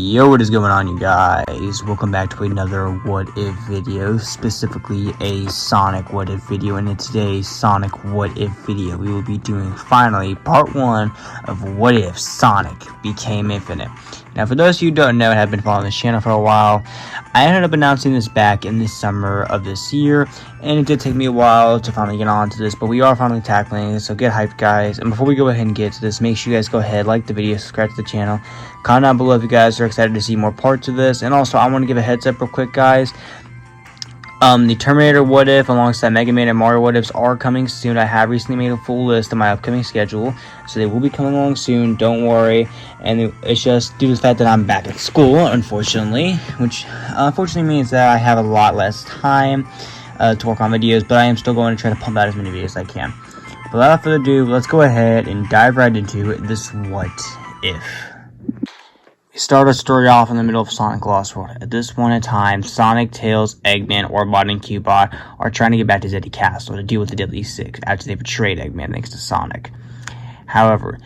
Yo, what is going on, you guys? Welcome back to another what if video, specifically a Sonic what if video. And in today's Sonic what if video, we will be doing finally part 1 of what if Sonic became infinite. Now, for those of you who don't know and have been following this channel for a while, I ended up announcing this back in the summer of this year, and it did take me a while to finally get on to this, but we are finally tackling it, so get hyped, guys. And before we go ahead and get to this, make sure you guys go ahead, like the video, subscribe to the channel, comment down below if you guys are excited to see more parts of this. And also, I want to give a heads up real quick, guys. The Terminator what if alongside Mega Man and Mario what ifs are coming soon. I have recently made a full list of my upcoming schedule, so they will be coming along soon, don't worry. And it's just due to the fact that I'm back at school, unfortunately, which unfortunately means that I have a lot less time to work on videos, but I am still going to try to pump out as many videos as I can. But without further ado, let's go ahead and dive right into this what if. We start our story off in the middle of Sonic Lost World. At this point in time, Sonic, Tails, Eggman, Orbot, and Cubot are trying to get back to Zeddy Castle to deal with the Deadly Six after they betrayed Eggman thanks to Sonic. However,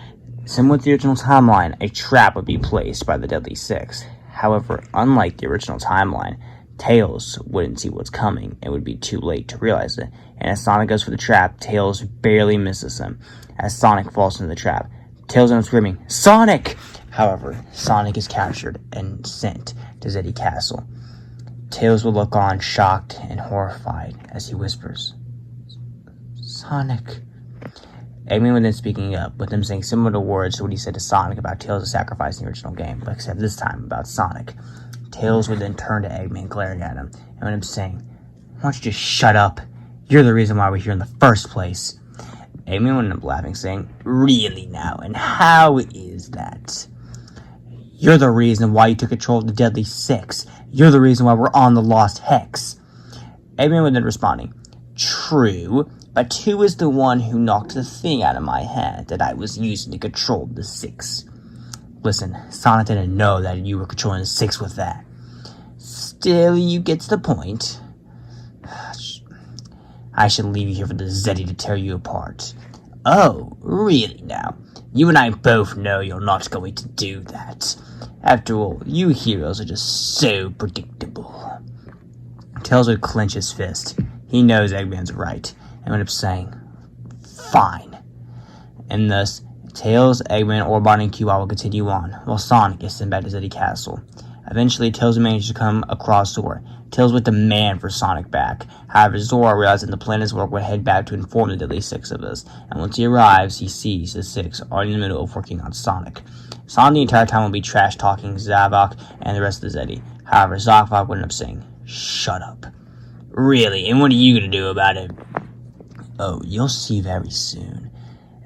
similar to the original timeline, a trap would be placed by the Deadly Six. However, unlike the original timeline, Tails wouldn't see what's coming and would be too late to realize it. And as Sonic goes for the trap, Tails barely misses him. As Sonic falls into the trap, Tails ends up screaming, "Sonic!" However, Sonic is captured and sent to Zeddy Castle. Tails will look on, shocked and horrified, as he whispers, "Sonic." Eggman was then speaking up, with him saying similar words to what he said to Sonic about Tails' sacrifice in the original game, but except this time about Sonic. Tails would then turn to Eggman, glaring at him, and with him saying, "Why don't you just shut up? You're the reason why we're here in the first place." Eggman would end up laughing, saying, "Really now, and how is that? You're the reason why you took control of the Deadly Six. You're the reason why we're on the Lost Hex." Eggman would then responding, "True, but who is the one who knocked the thing out of my hand that I was using to control the Six? Listen, Sonic didn't know that you were controlling the Six with that. Still, you get the point. I should leave you here for the Zeddy to tear you apart." "Oh, really now? You and I both know you're not going to do that. After all, you heroes are just so predictable." Tails would clench his fist. He knows Eggman's right, and would up saying, "Fine." And thus, Tails, Eggman, Orbot, and Cubot will continue on, while Sonic is sent back to Zeddy Castle. Eventually, Tails manages to come across Zora. Tails would demand for Sonic back. However, Zora, realizing the plan is work, would head back to inform the Deadly Six of this. And once he arrives, he sees the Six are in the middle of working on Sonic. Sonic the entire time will be trash-talking Zavok and the rest of the Zeddy. However, Zavok would end up saying, "Shut up." "Really? And what are you going to do about it?" "Oh, you'll see very soon.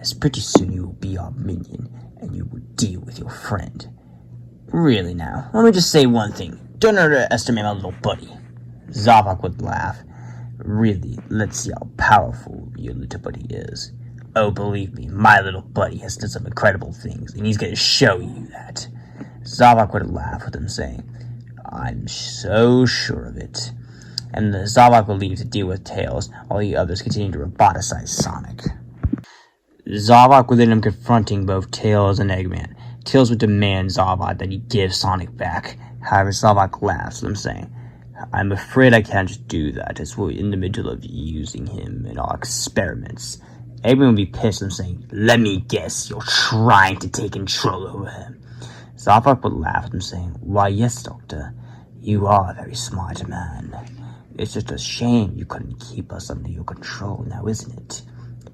As pretty soon you will be our minion, and you will deal with your friend." "Really now, let me just say one thing. Don't underestimate my little buddy." Zavok would laugh. "Really, let's see how powerful your little buddy is." "Oh, believe me, my little buddy has done some incredible things, and he's going to show you that." Zavok would laugh with him saying, "I'm so sure of it." And Zavok would leave to deal with Tails, while the others continue to roboticize Sonic. Zavok would end up confronting both Tails and Eggman. Tails would demand Zavok that he give Sonic back. However, Zavok laughs at him, saying, "I'm afraid I can't just do that, as we're in the middle of using him in our experiments." Eggman would be pissed and saying, "Let me guess, you're trying to take control over him." Zavok would laugh at him, saying, "Why, yes, Doctor. You are a very smart man. It's just a shame you couldn't keep us under your control now, isn't it?"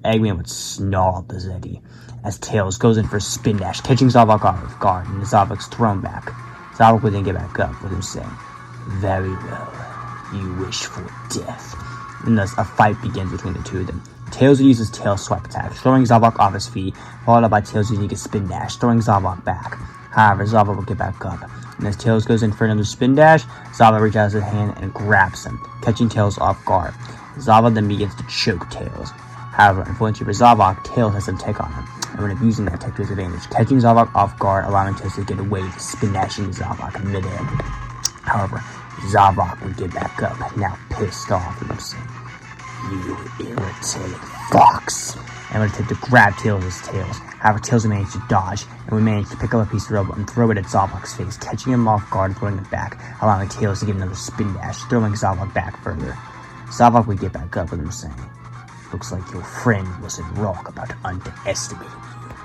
Eggman would snarl at the Zeddy as Tails goes in for a spin dash, catching Zavok off guard, and Zavok's thrown back. Zavok would then get back up with him saying, "Very well, you wish for death." And thus a fight begins between the two of them. Tails uses Tail Swipe attack, throwing Zavok off his feet, followed up by Tails using a spin dash, throwing Zavok back. However, Zavok will get back up, and as Tails goes in for another spin dash, Zavok reaches out his hand and grabs him, catching Tails off guard. Zavok then begins to choke Tails. However, unfortunately for Zavok, Tails has some tech on him, and would up using that tech to his advantage, catching Zavok off guard, allowing Tails to get away with spin dashing Zavok in midair. However, Zavok would get back up, now pissed off, and saying, "You irritating fox. and would attempt to grab Tails' tails. However, Tails would manage to dodge and would manage to pick up a piece of rubble and throw it at Zavok's face, catching him off guard and throwing it back, allowing Tails to get another spin dash, throwing Zavok back further. Zavok would get back up with him saying, "Looks like your friend wasn't wrong about underestimating you."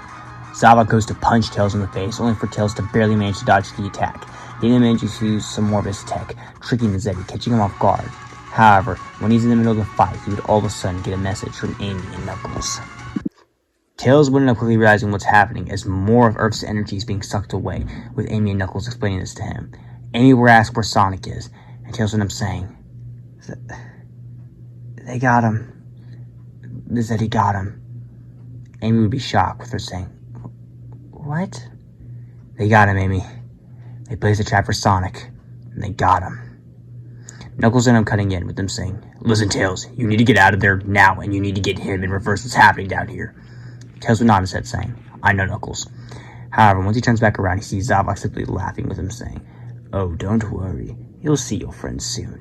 Zavok goes to punch Tails in the face, only for Tails to barely manage to dodge the attack. He then manages to use some more of his tech, tricking the Zeddy, catching him off guard. However, when he's in the middle of the fight, he would all of a sudden get a message from Amy and Knuckles. Tails would end up quickly realizing what's happening as more of Earth's energy is being sucked away, with Amy and Knuckles explaining this to him. Amy would ask where Sonic is, and Tails would end up saying, "They got him. The Zeddy got him." Amy would be shocked with her saying, "What?" "They got him, Amy. They placed a trap for Sonic, and they got him." Knuckles ended up cutting in with them saying, "Listen, Tails, you need to get out of there now, and you need to get him and reverse what's happening down here." Tails would nod his head saying, "I know, Knuckles." However, once he turns back around, he sees Zavok simply laughing with him saying, "Oh, don't worry. You'll see your friend soon.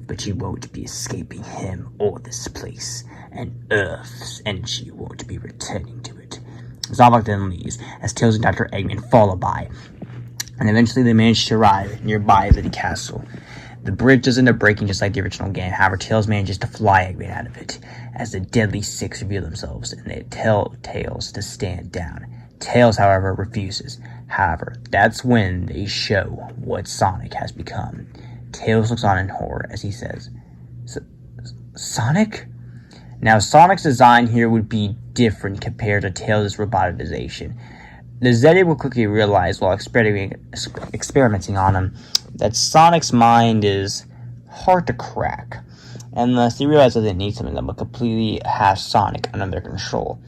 But you won't be escaping him or this place, and Earth's energy won't be returning to it." Zavok then leaves, as Tails and Dr. Eggman follow by, and eventually they manage to arrive nearby the castle. The bridge does end up breaking just like the original game. However, Tails manages to fly Eggman out of it, as the Deadly Six reveal themselves, and they tell Tails to stand down. Tails, however, refuses. However, that's when they show what Sonic has become. Tails looks on in horror as he says, "Sonic?" Now, Sonic's design here would be different compared to Tails' roboticization. The Zeddy will quickly realize while experimenting on him that Sonic's mind is hard to crack, and thus they realize that they need something that will completely have Sonic under their control.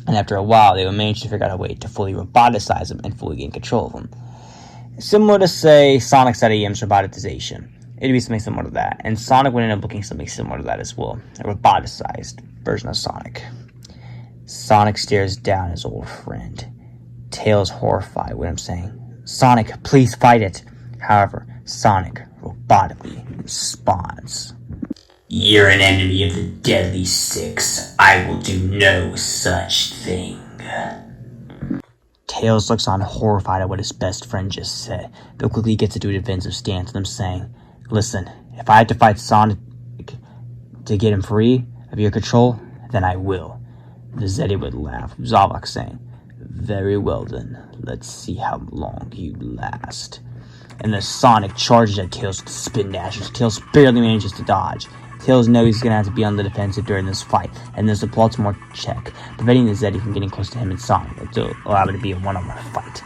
And after a while, they will manage to figure out a way to fully roboticize him and fully gain control of him. Similar to, say, Sonic's IEM's roboticization. It'd be something similar to that, and Sonic would end up looking something similar to that as well, a roboticized version of Sonic. Sonic stares down his old friend. Tails horrified with him saying, "Sonic, please fight it." However, Sonic robotically responds, "You're an enemy of the Deadly Six. I will do no such thing." Tails looks on horrified at what his best friend just said, but quickly gets into a defensive stance with him saying, "Listen, if I have to fight Sonic to get him free of your control, then I will." The Zeddy would laugh, Zavok saying, "Very well then, let's see how long you last." And the Sonic charges at Tails with spin dashes. Tails barely manages to dodge. Tails knows he's going to have to be on the defensive during this fight, and there's a Baltimore check, preventing the Zeddy from getting close to him and Sonic to allow it to be a one-on-one fight.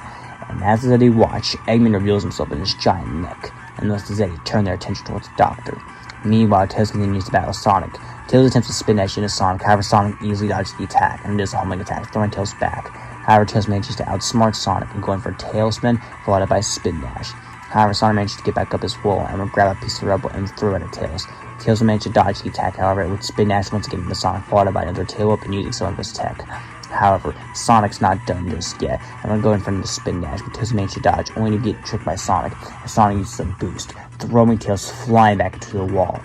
And as the Zeddy watch, Eggman reveals himself in his giant neck, and thus the Zeddy turn their attention towards the Doctor. Meanwhile, Tails continues to battle Sonic. Tails attempts to spin dash into Sonic, however Sonic easily dodges the attack, and does a homing attack, throwing Tails back. However, Tails manages to outsmart Sonic and going for a tailspin, followed by a spin dash. However, Sonic manages to get back up as well, and will grab a piece of rubble and throw it at Tails. Tails will manage to dodge the attack, however, it would spin dash once again into Sonic, followed by another tail whip and using some of his tech. However, Sonic's not done just yet, and will go in front of the spin dash, but Tails manages to dodge, only to get tricked by Sonic, as Sonic uses a boost, throwing Tails flying back into the wall.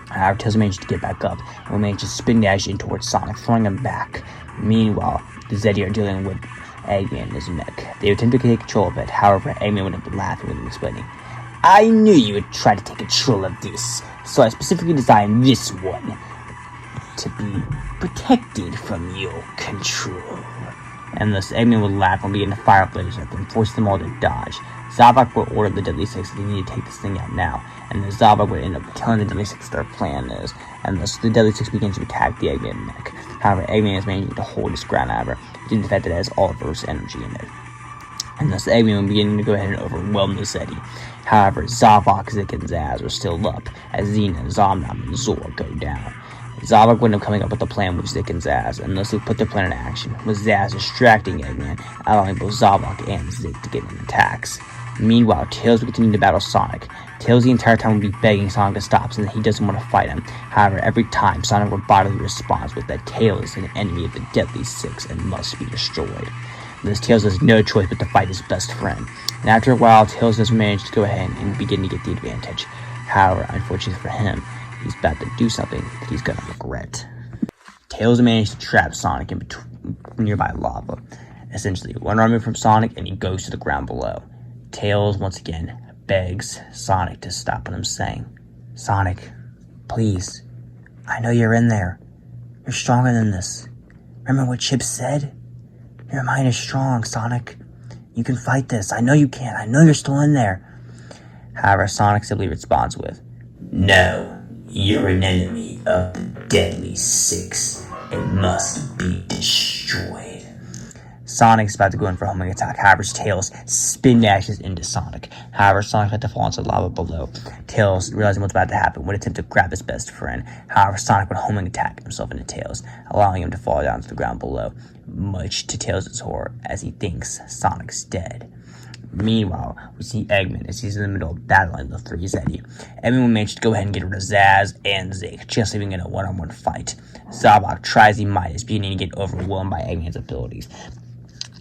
However, Tails manages to get back up, and will manage to spin dash in towards Sonic, throwing him back. Meanwhile, the Zeddy are dealing with Eggman in his neck. They attempt to take control of it, however, Eggman would end up laughing with him, explaining, "I knew you would try to take control of this, so I specifically designed this one to be protected from your control." And thus Eggman would laugh and begin to fire lasers at them, forcing them all to dodge. Zavok would order the Deadly Six that they need to take this thing out now, and the Zavok would end up telling the Deadly Six their plan is, and thus the Deadly Six begins to attack the Eggman mech. However, Eggman is managing to hold his ground, however, due to the fact that it has all of Earth's energy in it. And thus Eggman will begin to go ahead and overwhelm the Zeddy. However, Zavok, Zik, and Zaz are still up, as Xena, Zomnam, and Zor go down. Zavok would end up coming up with a plan with Zik and Zaz, and thus they put their plan in action, with Zaz distracting Eggman, allowing both Zavok and Zik to get in attacks. Meanwhile, Tails will continue to battle Sonic. Tails the entire time will be begging Sonic to stop, since he doesn't want to fight him. However, every time, Sonic robotically responds with that Tails is an enemy of the Deadly Six and must be destroyed. Thus, Tails has no choice but to fight his best friend. And after a while, Tails does manage to go ahead and begin to get the advantage. However, unfortunately for him, he's about to do something that he's gonna regret. Tails managed to trap Sonic in between nearby lava. Essentially, one arm moved from Sonic and he goes to the ground below. Tails once again begs Sonic to stop what I'm saying. Sonic, please, I know you're in there. You're stronger than this. Remember what Chip said? Your mind is strong, Sonic. You can fight this. I know you can. I know you're still in there. However, Sonic simply responds with, No, you're an enemy of the Deadly Six and must be destroyed. Sonic's about to go in for a homing attack. However, Tails spin dashes into Sonic. However, Sonic had to fall into the lava below. Tails, realizing what's about to happen, would attempt to grab his best friend. However, Sonic would homing attack himself into Tails, allowing him to fall down to the ground below, much to Tails' horror as he thinks Sonic's dead. Meanwhile, we see Eggman as he's in the middle of battling the three Zeddy. Eggman will manage to go ahead and get rid of Zaz and Zik, just leaving in a one-on-one fight. Zabak tries as he might, is beginning to get overwhelmed by Eggman's abilities.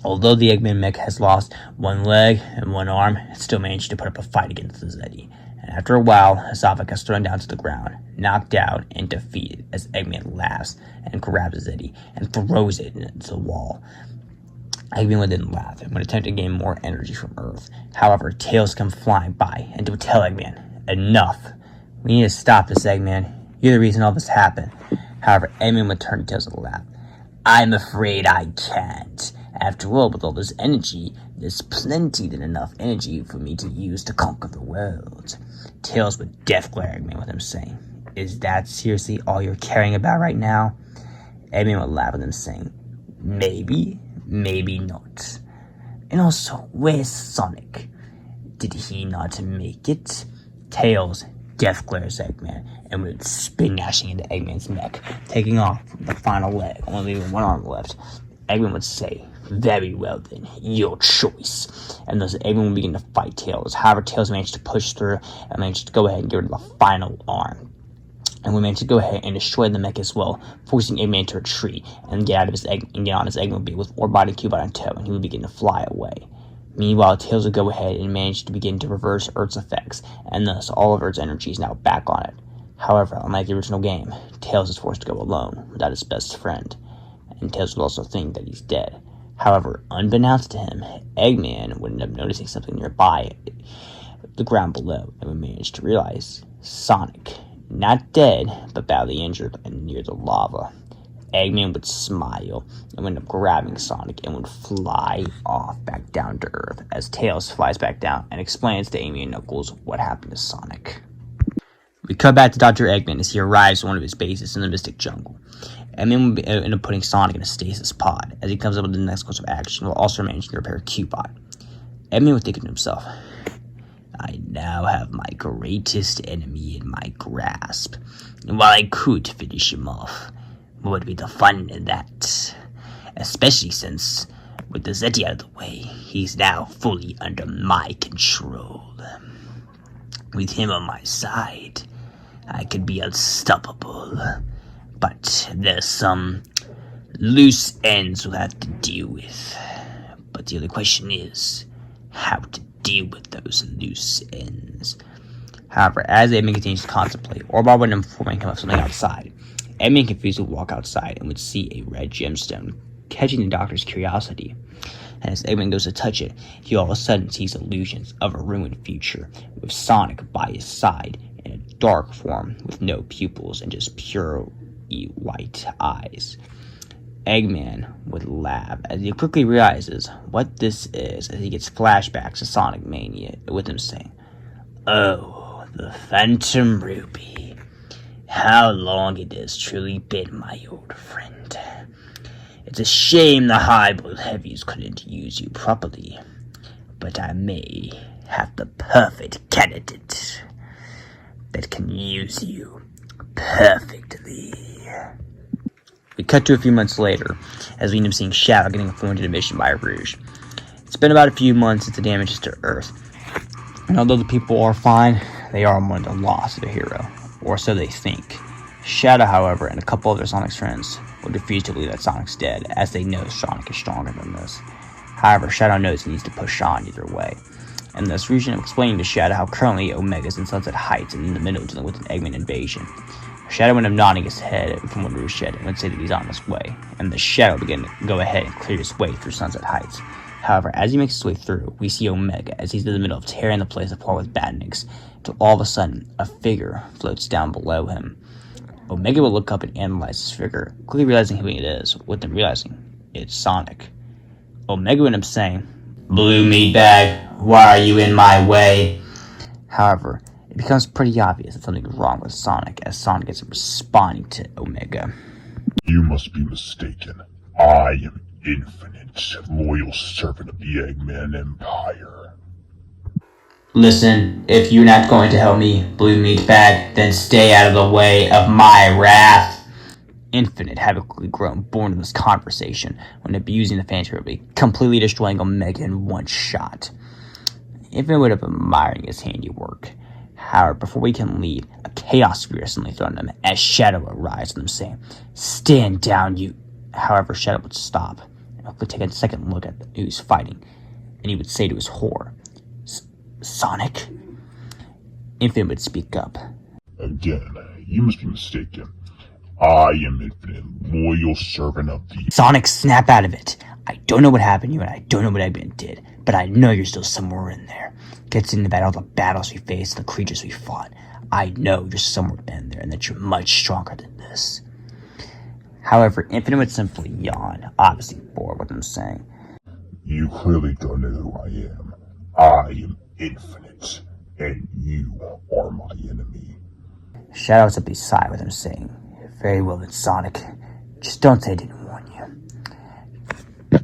Although the Eggman mech has lost one leg and one arm, it still managed to put up a fight against the Zeddy. And after a while, Zabak is thrown down to the ground, knocked out, and defeated as Eggman laughs and grabs the Zeddy and throws it into the wall. Eggman didn't laugh and would attempt to gain more energy from Earth. However, Tails comes flying by and would tell Eggman, Enough! We need to stop this, Eggman. You're the reason all this happened. However, Eggman would turn to Tails and laugh. I'm afraid I can't. After all, with all this energy, there's plenty than enough energy for me to use to conquer the world. Tails would death glare at Eggman with him saying, Is that seriously all you're caring about right now? Eggman would laugh at him saying, Maybe, maybe not. And also, where's Sonic? Did he not make it? Tails death glares at Eggman and would spin dashing into Eggman's neck, taking off the final leg, only leaving one arm left. Eggman would say, Very well then, your choice. And thus Eggman would begin to fight Tails. However, Tails managed to push through and managed to go ahead and get rid of the final arm. And we managed to go ahead and destroy the mech as well, forcing Eggman to retreat and get out of his egg and get on his Eggmobile with Orbot and Cubot on tow, and he would begin to fly away. Meanwhile, Tails would go ahead and manage to begin to reverse Earth's effects, and thus all of Earth's energy is now back on it. However, unlike the original game, Tails is forced to go alone without his best friend, and Tails would also think that he's dead. However, unbeknownst to him, Eggman would end up noticing something nearby the ground below, and would manage to realize Sonic, not dead, but badly injured and near the lava. Eggman would smile and end up grabbing Sonic and would fly off back down to Earth as Tails flies back down and explains to Amy and Knuckles what happened to Sonic. We cut back to Dr. Eggman as he arrives at one of his bases in the Mystic Jungle. Eggman would end up putting Sonic in a stasis pod as he comes up with the next course of action while also managing to repair Cubot. Eggman would think to himself, I now have my greatest enemy in my grasp, and while I could finish him off, what would be the fun in that? Especially since, with the Zeddy out of the way, he's now fully under my control. With him on my side, I could be unstoppable, but there's some loose ends we'll have to deal with. But the only question is, how to deal with those loose ends. However, as Eggman continues to contemplate, Orbot would informing him of something outside. Eggman confused would walk outside and would see a red gemstone, catching the doctor's curiosity. And as Eggman goes to touch it, he all of a sudden sees illusions of a ruined future, with Sonic by his side in a dark form with no pupils and just pure white eyes. Eggman would laugh as he quickly realizes what this is as he gets flashbacks to Sonic Mania with him saying, Oh, the Phantom Ruby. How long it has truly been, my old friend. It's a shame the highball heavies couldn't use you properly, but I may have the perfect candidate that can use you perfectly. We cut to a few months later, as we end up seeing Shadow getting informed into mission by Rouge. It's been about a few months since the damages to Earth, and although the people are fine, they are mourning the loss of a hero, or so they think. Shadow, however, and a couple of their Sonic's friends would refuse to believe that Sonic's dead, as they know Sonic is stronger than this. However, Shadow knows he needs to push on either way, and thus Rouge is explaining to Shadow how currently Omega's in Sunset Heights and in the middle dealing with an Eggman invasion. Shadow ended up nodding his head from what Rouge said and would say that he's on his way, and the Shadow began to go ahead and clear his way through Sunset Heights. However, as he makes his way through, we see Omega as he's in the middle of tearing the place apart with badniks, until all of a sudden, a figure floats down below him. Omega will look up and analyze this figure, quickly realizing who it is, with them realizing it's Sonic. Omega would end up saying, "Blue meatbag, why are you in my way?" However, it becomes pretty obvious that something's wrong with Sonic as Sonic is responding to Omega. "You must be mistaken. I am Infinite, loyal servant of the Eggman Empire." "Listen, if you're not going to help me, Blue Meatbag, then stay out of the way of my wrath." Infinite had quickly grown born in this conversation when abusing the Fantasy, completely destroying Omega in one shot. Infinite would have been admiring his handiwork. However, before we can leave, a chaos sphere is suddenly thrown at him as Shadow arrives at them saying, "Stand down, you..." However, Shadow would stop and quickly take a second look at who's fighting, and he would say to his horror, "Sonic?" Infinite would speak up. "Again, you must be mistaken. I am Infinite, loyal servant of the..." Sonic, snap out of it. "I don't know what happened to you, and I don't know what Eggman did, but I know you're still somewhere in there. Gets in about all the battles we faced, the creatures we fought. I know you're somewhere in there, and that you're much stronger than this." However, Infinite would simply yawn, obviously bored with him saying, "You clearly don't know who I am. I am Infinite, and you are my enemy." Shadow simply sighed with him saying, "Very well then, Sonic. Just don't say I didn't warn you."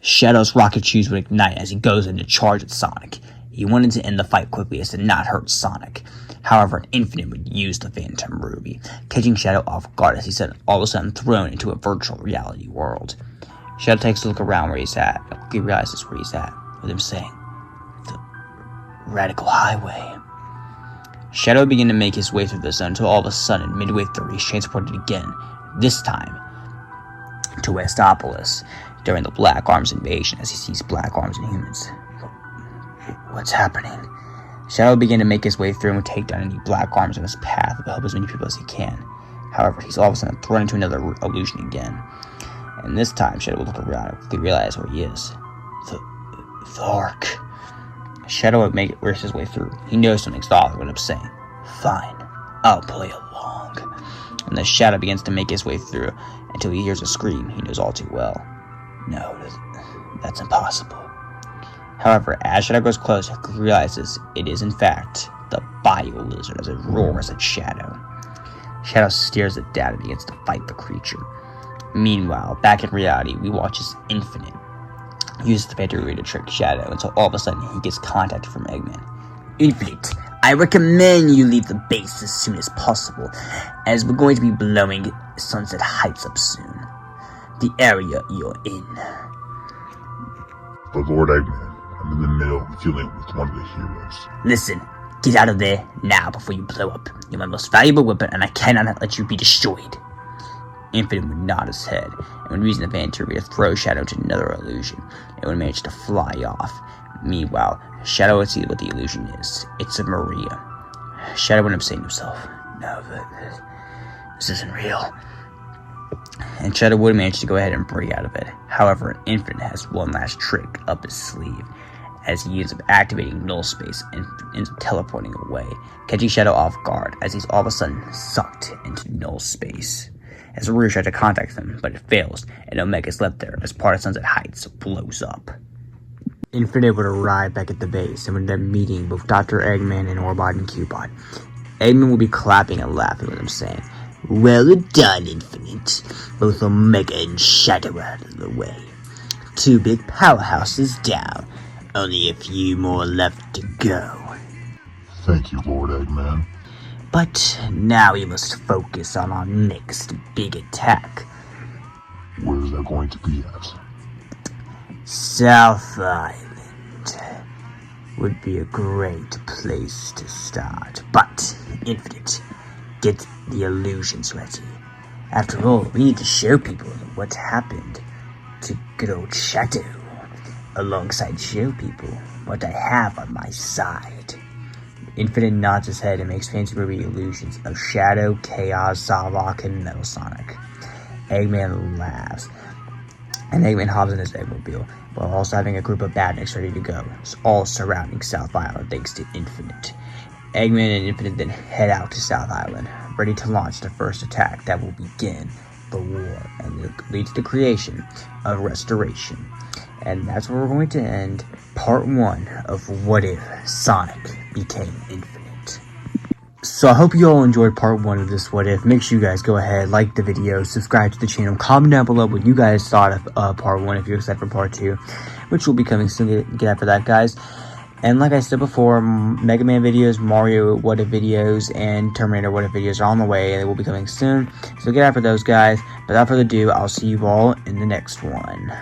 Shadow's rocket shoes would ignite as he goes in to charge at Sonic. He wanted to end the fight quickly as to not hurt Sonic. However, Infinite would use the Phantom Ruby, catching Shadow off guard as he's all of a sudden thrown into a virtual reality world. Shadow takes a look around where he's at, and quickly realizes where he's at, with him saying, "The Radical Highway." Shadow began to make his way through the zone until all of a sudden, midway through, he's transported again, this time to Westopolis, during the Black Arms invasion as he sees Black Arms and humans. What's happening? Shadow began to make his way through and would take down any Black Arms in his path to help as many people as he can. However, he's all of a sudden thrown into another illusion again. And this time, Shadow will look around and quickly realize where he is. The Ark. Shadow would make it worse his way through. He knows something's off and would up saying, "Fine, I'll play along." And the Shadow begins to make his way through until he hears a scream he knows all too well. No, that's impossible. However, as Shadow goes close, he realizes it is in fact the Bio Lizard as it roars at Shadow. Shadow stares it down and begins to fight the creature. Meanwhile, back in reality, we watch as Infinite uses the Phantom Ruby to trick Shadow until all of a sudden he gets contacted from Eggman. "Infinite, I recommend you leave the base as soon as possible, as we're going to be blowing Sunset Heights up soon. The area you're in." "But Lord Eggman, I'm in the middle of dealing with one of the heroes." "Listen, get out of there now before you blow up. You're my most valuable weapon, and I cannot let you be destroyed." Infinite would nod his head, and when using the Phantom Ruby to throw Shadow into another illusion, it would manage to fly off. Meanwhile, Shadow would see what the illusion is. It's a Maria. Shadow would end up saying to himself, "No, this isn't real." And Shadow would manage to go ahead and break out of it. However, Infinite has one last trick up his sleeve, as he ends up activating null space and ends up teleporting away, catching Shadow off guard as he's all of a sudden sucked into null space. As Rouge tried to contact him, but it fails, and Omega's left there as part of Sunset Heights blows up. Infinite would arrive back at the base and would end up meeting both Dr. Eggman and Orbot and Cubot. Eggman would be clapping and laughing with him, saying, "Well done, Infinite. Both Omega and Shadow are out of the way. 2 big powerhouses down. Only a few more left to go." "Thank you, Lord Eggman." "But now we must focus on our next big attack." "Where is that going to be at?" "South Island would be a great place to start. But, Infinite, get the illusions ready. After all, we need to show people what happened to good old Shadow, alongside show people what I have on my side. Infinite nods his head and makes fancy movie illusions of Shadow, Chaos, Zavok, and Metal Sonic. Eggman laughs, and Eggman hops in his Eggmobile, while also having a group of badniks ready to go, all surrounding South Island thanks to Infinite. Eggman and Infinite then head out to South Island, ready to launch the first attack that will begin the war and lead to the creation of Restoration. And that's where we're going to end part 1 of What If Sonic Became Infinite. So I hope you all enjoyed part 1 of this What If. Make sure you guys go ahead, like the video, subscribe to the channel, comment down below what you guys thought of part 1 if you're excited for part 2, which will be coming soon. Get after that, guys. And like I said before, Mega Man videos, Mario What If videos, and Terminator What If videos are on the way, and they will be coming soon. So get after those, guys. But without further ado, I'll see you all in the next one.